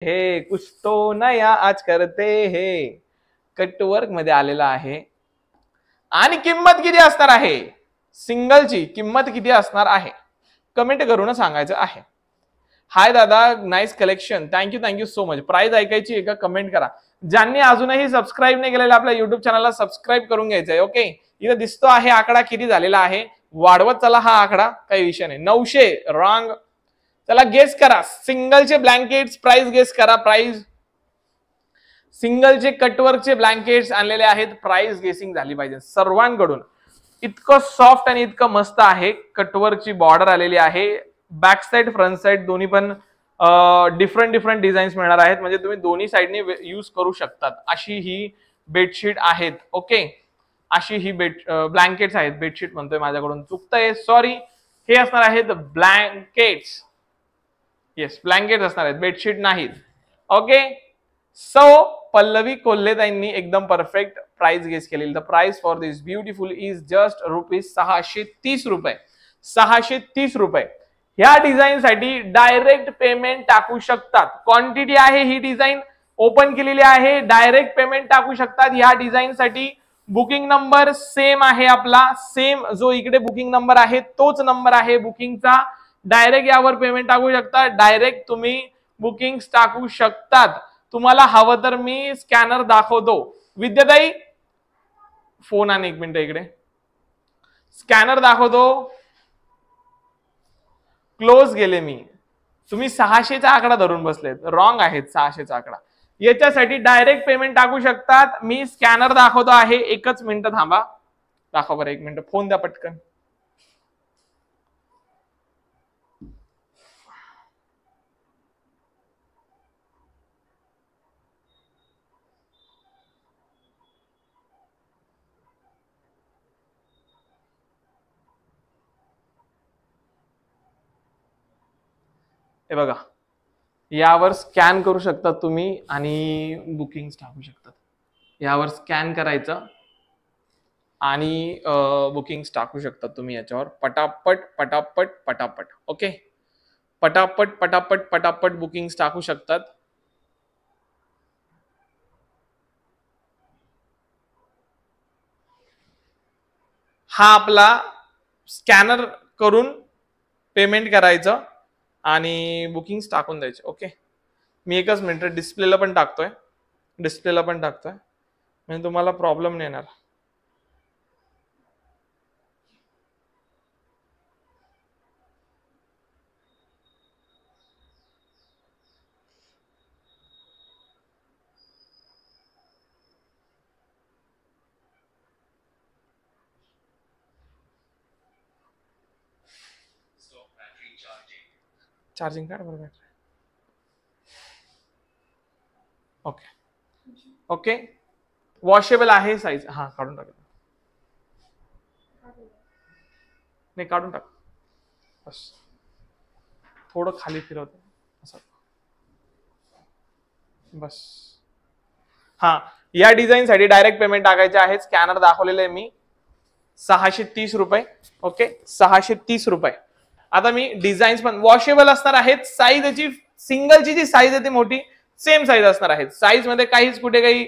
हे कुछ तो नया आज करते हे कटवर्क मध्ये आलेला आहे आणि किंमत किती असणार आहे सिंगलची किंमत किती असणार आहे कमेंट करून सांगायचं आहे. हाय दादा nice collection thank you so much. Price ऐकायची आहे का कमेंट करा. ज्यांनी अजूनही सबस्क्राईब नाही केलेलं आपल्या युट्यूब चॅनलला सबस्क्राईब करून घ्यायचं आहे. ओके इथं दिसतो आहे आकडा किती झालेला आहे वाढवत चला हा आकडा काही विषय नाही. 900 रॉंग. चला गेस करा सिंगलचे ब्लँकेट्स प्राइस गेस करा. प्राइस सिंगलचे कटवर्कचे ब्लँकेट्स आणलेले आहेत. प्राइस गेसिंग झाली पाहिजे सर्वांकडून. इतकं सॉफ्ट आणि इतकं मस्त आहे. कटवर्कची बॉर्डर आलेली आहे. बॅक साइड फ्रंट साइड दोन्ही पण डिफरंट डिझाईन्स मिळणार आहेत. म्हणजे तुम्ही दोन्ही साइडने यूज करू शकतात अशी ही बेडशीट आहेत. ओके अशी ही ब्लँकेट्स आहेत. बेडशीट म्हणतोय माझ्याकडून चुकतंय सॉरी. हे असणार आहेत ब्लँकेट्स. येस ब्लँकेट्स असणार आहेत बेडशीट नाहीत. ओके सो पल्लवी कोल्हेताईंनी एकदम परफेक्ट प्राइस गेस केलेली. The price for this beautiful is just ₹630. 630 रुपये. ह्या डिझाईन साठी डायरेक्ट पेमेंट टाकू शकतात. क्वांटिटी आहे ही डिझाईन ओपन केलेली आहे. डायरेक्ट पेमेंट टाकू शकतात. ह्या डिझाईन साठी बुकिंग नंबर सेम आहे आपला. सेम जो इकडे बुकिंग नंबर आहे तोच नंबर आहे बुकिंगचा. डायरेक्ट यावर पेमेंट टाकू शकता. डायरेक्ट तुम्ही बुकिंग टाकू शकतात. तुम्हाला हवं तर मी स्कॅनर दाखवतो. विद्याताई फोन आणि 1 मिनिट इकडे स्कॅनर दाखवतो. क्लोज गेले मी. तुम्ही 600चा आकडा धरून बसलेत. रॉंग आहेत 600चा आकडा. याच्यासाठी डायरेक्ट पेमेंट टाकू शकतात. मी स्कॅनर दाखवतो आहे. 1च मिनिट थांबा. दाखव बरं 1 मिनिट. फोन द्या पटकन. हे बघा यावर स्कॅन करू शकता तुम्ही आणि बुकिंग टाकू शकतात. यावर स्कॅन करायचं आणि बुकिंग टाकू शकता तुम्ही याच्यावर पटापट पटापट पटापट. ओके पटापट पटापट पटापट बुकिंग टाकू शकतात. हा आपला स्कॅनर करून पेमेंट करायचं आणि बुकिंग टाकून द्यायचे. ओके मी 1च मिनिट डिस्प्लेला पण टाकतोय. म्हणजे तुम्हाला प्रॉब्लेम नाही येणार. चार्जिंग कार्ड बरोबर. ओके ओके वॉशेबल आहे साईज. हा काढून टाक. नाही काढून टाक. बस थोडं खाली फिरवतो असं. बस हा या डिझाईन साठी डायरेक्ट पेमेंट टाकायचे आहे. स्कॅनर दाखवलेलं आहे मी. 630 रुपये. ओके 630 रुपये. आता मी डिझाईन्स पण वॉशेबल असणार आहेत. साईज याची सिंगलची जी साईज आहे ती मोठी सेम साईज असणार आहेत. साईज मध्ये काहीच कुठे काही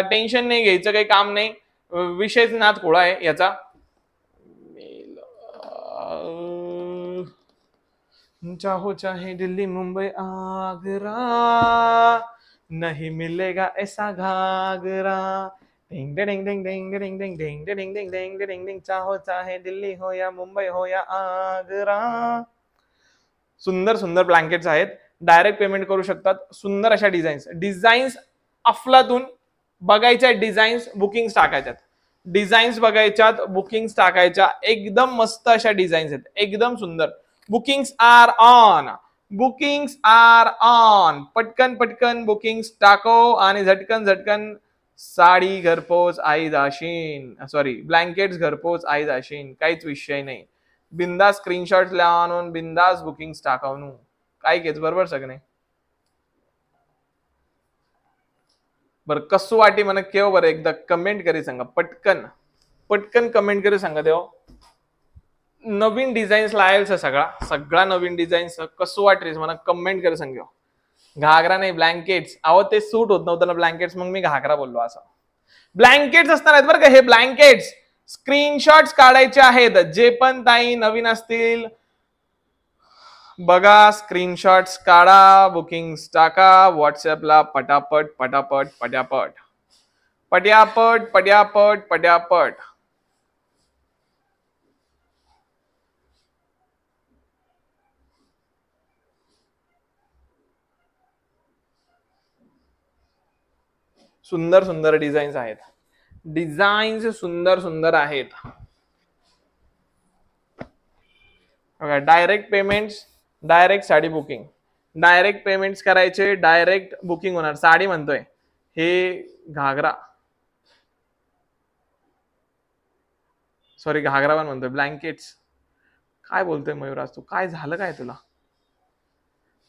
टेन्शन नाही घ्यायचं काही काम नाही. विषयच नाथ खोळा आहे याचा. चाहो चाहे दिल्ली मुंबई आगरा नहीं मिलेगा ऐसा घाघरा. डिंग डिंग डिंग डिंग डिंग डिंग डिंग डिंग डिंग डिंग डिंग डिंग चाहो चाहे दिल्ली हो या मुंबई हो या आगरा. सुंदर सुंदर ब्लँकेट्स आहेत. डायरेक्ट पेमेंट करू शकतात. सुंदर अशा डिझाईन्स अफलातून बघायच्या. डिझाईन्स बुकिंग टाकायच्यात. डिझाईन्स बघायच्यात बुकिंग टाकायच्या. एकदम मस्त अशा डिझाईन्स आहेत. एकदम सुंदर. Bookings are on. Bookings are on. पटकन पटकन बुकिंग्स टाको आणि झटकन झटकन साडी घरपोच आई जाशीन. सॉरी ब्लँकेट्स घरपोच आई जाशीन. काहीच विषय नाही. बिंदास स्क्रीनशॉट आणून बिंदास बुकिंग टाकावून काय घेच बरोबर सगळे. बरं कसं वाटी मला केव बरं एकदा कमेंट करी सांगा. पटकन पटकन कमेंट करी सांगा देव. नवीन डिझाईन्स लायलचा सगळा नवीन डिझाईन्स कसं वाट रे मला कमेंट करी सांगा. घागरा नाही, ब्लँकेट्स. अहो ते सूट होत नव्हतं ना ब्लँकेट्स, मग मी घागरा बोललो. असं ब्लँकेट्स असणार आहेत बरं का हे ब्लँकेट्स. स्क्रीनशॉट्स काढायचे आहेत. जे पण ताई नवीन असतील बघा, स्क्रीनशॉट्स काढा, बुकिंग्स टाका व्हॉट्सअपला पटापट पटापट पटापट पटापट पटापट पटापट. सुंदर सुंदर डिझाईन्स आहेत. डिझाईन्स सुंदर सुंदर आहेत. Direct payments, direct sari booking, direct payments करायचे, डायरेक्ट बुकिंग होणार. साडी म्हणतोय, हे घागरा, सॉरी घागरा पण म्हणतोय. ब्लँकेट्स काय बोलतोय मयुराज तू? काय झालं काय तुला?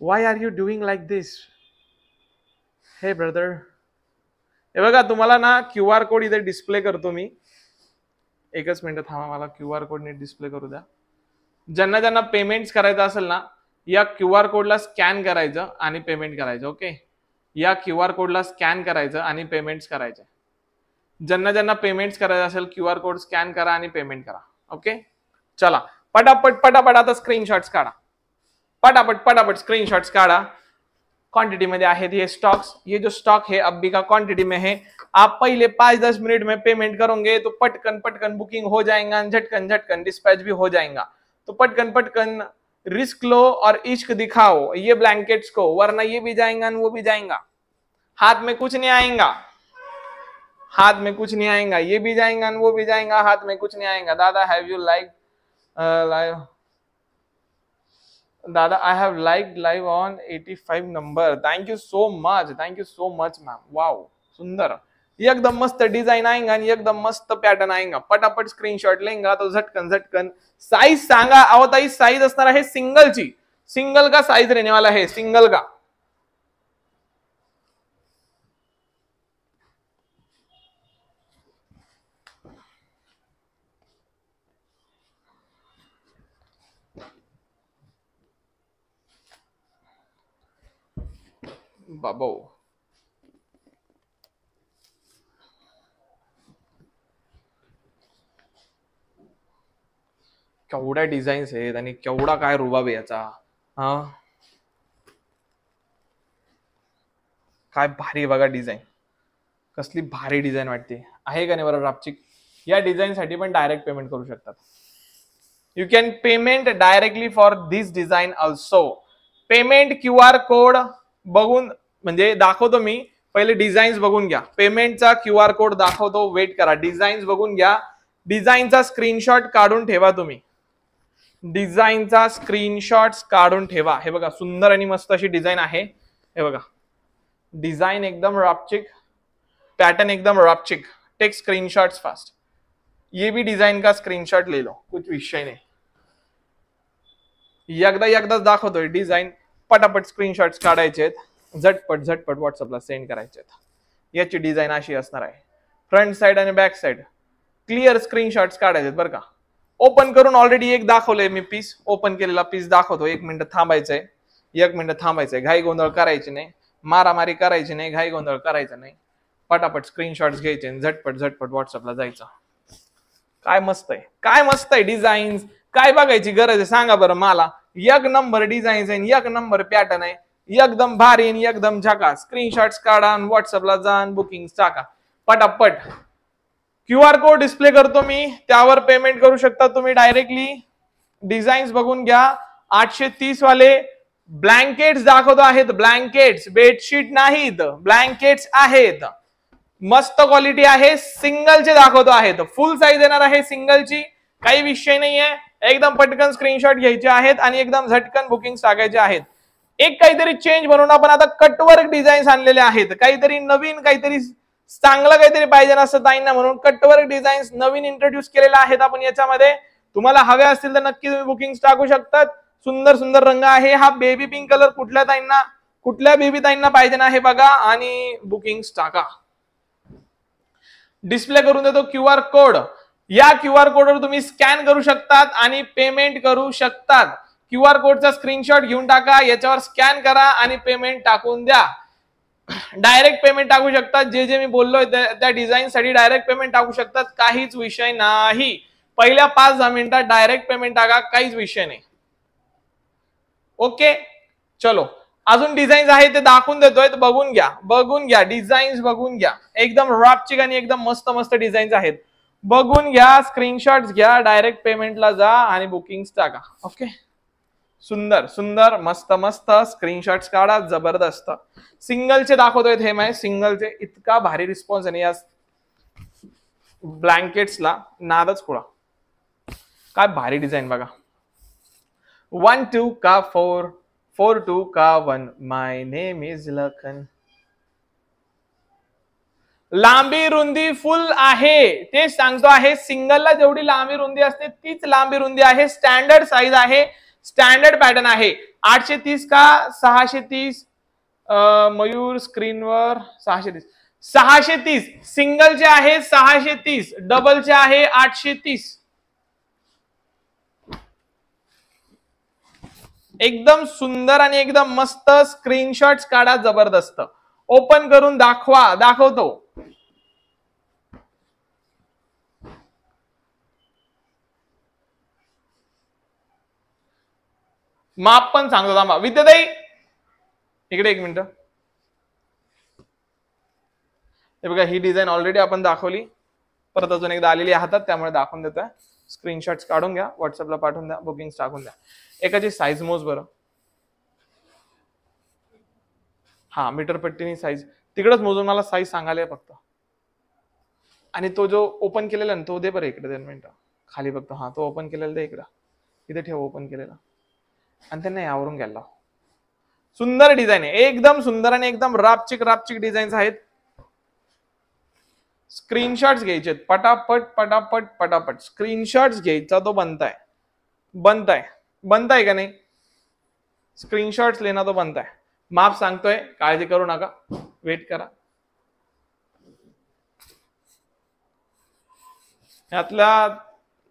Why are you doing like this? Hey brother, हे बघा तुम्हाला ना QR कोड इथे डिस्प्ले करतो मी. एकच मिनिट थांबा, मला QR कोड नीट डिस्प्ले करू द्या. ज्यांना ज्यांना पेमेंट्स करायचं असेल ना, या QR कोडला स्कॅन करायचं आणि पेमेंट करायचं. ओके, या QR कोडला स्कॅन करायचं आणि पेमेंट्स करायचे. ज्यांना ज्यांना पेमेंट्स करायचं असेल QR कोड स्कॅन करा आणि पेमेंट करा. ओके, चला पटापट पटापट आता स्क्रीनशॉट्स काढा. पटापट पटापट स्क्रीनशॉट्स काढा. क्वांटिटी में आहेत ये स्टॉक्स. ये जो स्टॉक है अब भी का क्वांटिटी में है. आप पहले 5-10 मिनट में पेमेंट करोगे तो पटकन पटकन बुकिंग हो जाएगा, झटकन झटकन डिस्पैच भी हो जाएगा. तो पटकन पटकन रिस्क लो और इश्क दिखाओ ये ब्लैंकेट्स को, वरना ये भी जाएगा वो भी जाएगा. हाथ में कुछ नहीं आएगा, हाथ में कुछ नहीं आएगा. ये भी जाएगा वो भी जाएगा, हाथ में कुछ नहीं आएगा. दादा हैव यू लाइक लाइव? दादा I have liked live on 85 number. Thank you so much. Thank you so much ma'am. Wow, सुंदर, एकदम मस्त डिजाइन आएगा आणि एकदम मस्त पॅटर्न आएगा. पटापट स्क्रीनशॉट लेंगा तो झटकन झटकन. साइज सांगा. अहो ताई साइज असणार आहे सिंगलची. सिंगल का साइज रहने वाला है, सिंगल का. बाबो केवढ्या डिझाईन्स आहेत आणि केवढा काय रुबाब आहे याचा. हा काय भारी बघा डिझाईन, कसली भारी डिझाईन वाटते आहे का नाही बरं रापचिक. या डिझाईन साठी पण डायरेक्ट पेमेंट करू शकतात. You can payment directly for this design also. Payment QR code बघून म्हणजे दाखवतो मी. पहिले डिझाईन्स बघून घ्या. पेमेंटचा QR कोड दाखवतो, वेट करा. डिझाईन्स बघून घ्या. डिझाईनचा स्क्रीनशॉट काढून ठेवा तुम्ही. डिझाईनचा स्क्रीनशॉट काढून ठेवा. हे बघा सुंदर आणि मस्त अशी डिझाईन आहे. हे बघा डिजाइन एकदम रॉपचिक, पैटर्न एकदम रॉपचिक. Take screenshots fast. ये भी डिजाइन का स्क्रीनशॉट ले लो, कुछ विषय नाही. एकदाच दाखवतोय डिझाईन. पटापट स्क्रीनशॉट्स काढायचे आहेत, झटपट झटपट व्हॉट्सअपला सेंड करायचे आहेत. याची डिझाईन अशी असणार आहे. फ्रंट साइड आणि बॅक साइड क्लिअर स्क्रीनशॉट्स काढायचे आहेत बरं का. ओपन करून ऑलरेडी एक दाखवलंय मी पीस. ओपन केलेला पीस दाखवतो. 1 मिनिट थांबायचंय, 1 मिनिट थांबायचंय. घाई गोंधळ करायची नाही, मारामारी करायची नाही, घाई गोंधळ करायचा नाही. पटापट स्क्रीनशॉट्स घ्यायचे, झटपट झटपट व्हॉट्सअपला जायचं. काय मस्त आहे, काय मस्त आहे डिझाईन्स. काय बघायची गरज आहे सांगा बरं मला. एक नंबर डिझाईन्स आहे, एक नंबर पॅटर्न आहे, एकदम भारी आणि एकदम झकास. स्क्रीनशॉट्स काढा, व्हॉट्सअपला जा, बुकिंग टाका पटापट. QR कोड डिस्प्ले करतो मी, त्यावर पेमेंट करू शकता तुम्ही डायरेक्टली. डिझाईन्स बघून घ्या. 830 वाले ब्लँकेट्स दाखवतो आहेत. ब्लँकेट्स, बेडशीट नाहीत, ब्लँकेट्स आहेत. मस्त क्वालिटी आहे. सिंगलचे दाखवतो आहेत. फुल साईज येणार आहे सिंगलची, काही विषय नाहीये. एकदम पटकन स्क्रीनशॉट घ्यायचे आहेत आणि एकदम झटकन बुकिंग टाकायचे आहेत. एक काहीतरी चेंज म्हणून आपण आता कटवर्क डिझाईन्स आणलेले आहेत. काहीतरी नवीन, काहीतरी चांगलं काहीतरी पाहिजे असं ताईंना म्हणून कटवर्क डिझाईन्स नवीन इंट्रोड्यूस केलेला आहेत आपण याच्यामध्ये. तुम्हाला हवे असतील तर नक्की तुम्ही बुकिंग टाकू शकतात. सुंदर सुंदर रंग आहे. हा बेबी पिंक कलर कुठल्या ताईंना, कुठल्या बेबी ताईंना पाहिजे आहे बघा आणि बुकिंग टाका. डिस्प्ले करून देतो QR कोड. या QR कोडवर तुम्ही स्कॅन करू शकतात आणि पेमेंट करू शकतात. QR कोडचा स्क्रीनशॉट घेऊन टाका, याच्यावर स्कॅन करा आणि पेमेंट टाकून द्या. डायरेक्ट पेमेंट टाकू शकतात. जे मी बोललोय त्या डिझाईन साठी डायरेक्ट पेमेंट टाकू शकतात, काहीच विषय नाही. पहिल्या 5-10 मिनिटात डायरेक्ट पेमेंट टाका, काहीच विषय नाही. ओके, चलो अजून डिझाईन्स आहे ते दाखवून देतोय, बघून घ्या डिझाईन्स बघून घ्या. एकदम रॉपचिक आणि एकदम मस्त मस्त डिझाईन्स आहेत, बघून घ्या, स्क्रीनशॉट्स घ्या, डायरेक्ट पेमेंटला जा आणि बुकिंग्स टाका. ओके, सुंदर सुंदर मस्त मस्त स्क्रीनशॉट्स काढा, जबरदस्त. सिंगलचे दाखवतोय हे मी सिंगलचे, इतका भारी रिस्पॉन्स आहे या ब्लँकेट्सला, नादच खुळा. काय भारी डिझाईन बघा. 1-2 का 4, 4-2 का 1, माय नेम इज लखन. लांबी रुंदी फुल आहे, ते सांगतो आहे. सिंगलला जेवढी लांबी रुंदी असते तीच लांबी रुंदी आहे. स्टँडर्ड साईज आहे, स्टँडर्ड पॅटर्न आहे. 830 का 630, मयूर स्क्रीनवर 630 सिंगलचे आहे 630, डबलचे आहे 830. एकदम सुंदर आणि एकदम मस्त. स्क्रीनशॉट्स काढा, जबरदस्त. ओपन करून दाखवतो. माप पण सांगतो थांबा. विद्याताई इकडे एक मिनिट. हे बघा, ही डिझाईन ऑलरेडी आपण दाखवली, परत अजून एकदा आलेली हातात, त्यामुळे दाखवून देतोय. स्क्रीनशॉट्स काढून घ्या, व्हॉट्सअपला पाठवून द्या, बुकिंग टाकून द्या. एकाची साईज मोज बरं. हा, मीटर पट्टीनी साईज तिकडेच मोजून मला साईज सांगायला फक्त. आणि तो जो ओपन केलेला ना तो दे बरं इकडे 2 मिनिटं खाली बघतो. हा, तो ओपन केलेला दे इकडं, इथे ठेव ओपन केलेला, आणि त्यांना यावरून घ्यायला. सुंदर डिझाईन आहे, एकदम सुंदर आणि एकदम रापचिक डिझाईन्स आहेत. स्क्रीनशॉट्स घ्यायचे पटापट पटापट पटापट. स्क्रीनशॉट्स घ्यायचा तो बनताय का नाही. स्क्रीनशॉट्स लेना तो बनताय. माप सांगतोय, काळजी करू नका, वेट करा. यातल्या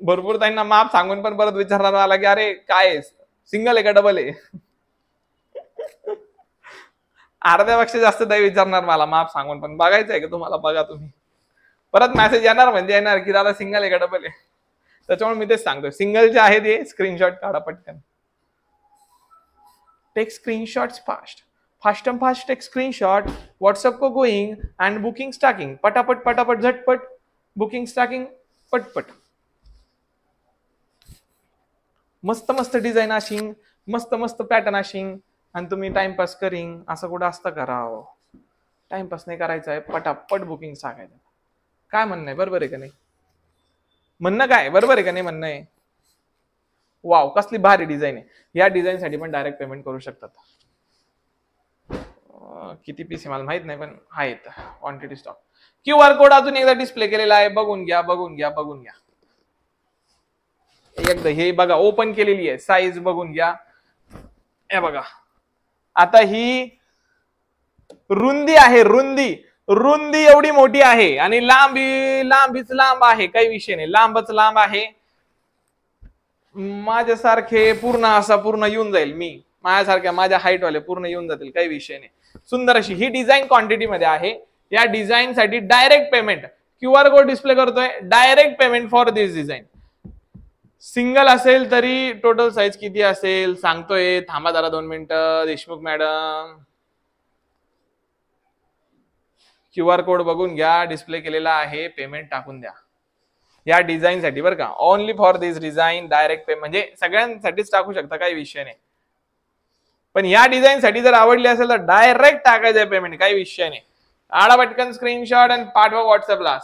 भरपूर ताईंना माप सांगून पण परत विचारणार आला की अरे काय सिंगल आहे का डबल आहे. अर्ध्यापेक्षा जास्त ताई विचारणार मला माप सांगून, पण बघायचं आहे का तुम्हाला, बघा तुम्ही. परत मेसेज येणार म्हणजे येणार की दादा सिंगल आहे का डबल आहे. त्याच्यामुळे मी तेच सांगतोय, सिंगलचे आहे ते स्क्रीनशॉट काढा पटकन. Take screenshots fast take screenshot, WhatsApp को गोइंग एंड बुकिंग स्टार्टिंग. पटापट पटापट झटपट बुकिंग स्टार्टिंग पटपट. मस्त मस्त डिझाईन अशिंग, मस्त मस्त पॅटर्न अशिंग, आणि तुम्ही टाइमपास करिंग असं कुठं असतं का राव. टाइमपास नाही करायचा आहे, पटापट बुकिंग सांगायचं. काय म्हणणं आहे, बरोबर आहे का नाही. म्हणणं काय बरोबर आहे का नाही म्हणणं आहे. वाव, कसली भारी डिझाईन आहे. या डिझाईन साठी पण डायरेक्ट पेमेंट करू शकतात. किती पीस आहे मला माहित नाही, पण आहेत क्वांटिटी स्टॉक. QR कोड अजून एकदा डिस्प्ले केलेला आहे, बघून घ्या. एकदा हे बघा, ओपन केलेली आहे, साईज बघून घ्या. हे बघा, आता ही रुंदी आहे, रुंदी एवढी मोठी आहे, आणि लांबीच लांब आहे, काही विषय नाही, लांबच लांब आहे. माझ्यासारखे पूर्ण येऊन जाईल, माझ्यासारख्या माझ्या हाईट वाले पूर्ण येऊन जातील, काही विषय नाही. सुंदर अशी ही डिझाईन क्वांटिटी मध्ये आहे. या डिझाईन साठी direct payment, QR code display करतोय, direct payment for this design. Single असेल तरी टोटल साईज किती असेल सांगतोय, थांबा जरा 2 मिनिटं. देशमुख मॅडम, QR कोड बघून घ्या, डिस्प्ले केलेला आहे, पेमेंट टाकून द्या. या डिझाईन साठी बरं का, only for this design direct payment, म्हणजे सगळ्यांसाठीच टाकू शकता, काही विषय नाही. पण या डिझाईन साठी जर आवडली असेल तर डायरेक्ट टाकायचं पेमेंट, काही विषय नाही. आडा पटकन स्क्रीनशॉट आणि पाठवा व्हॉट्सअपला.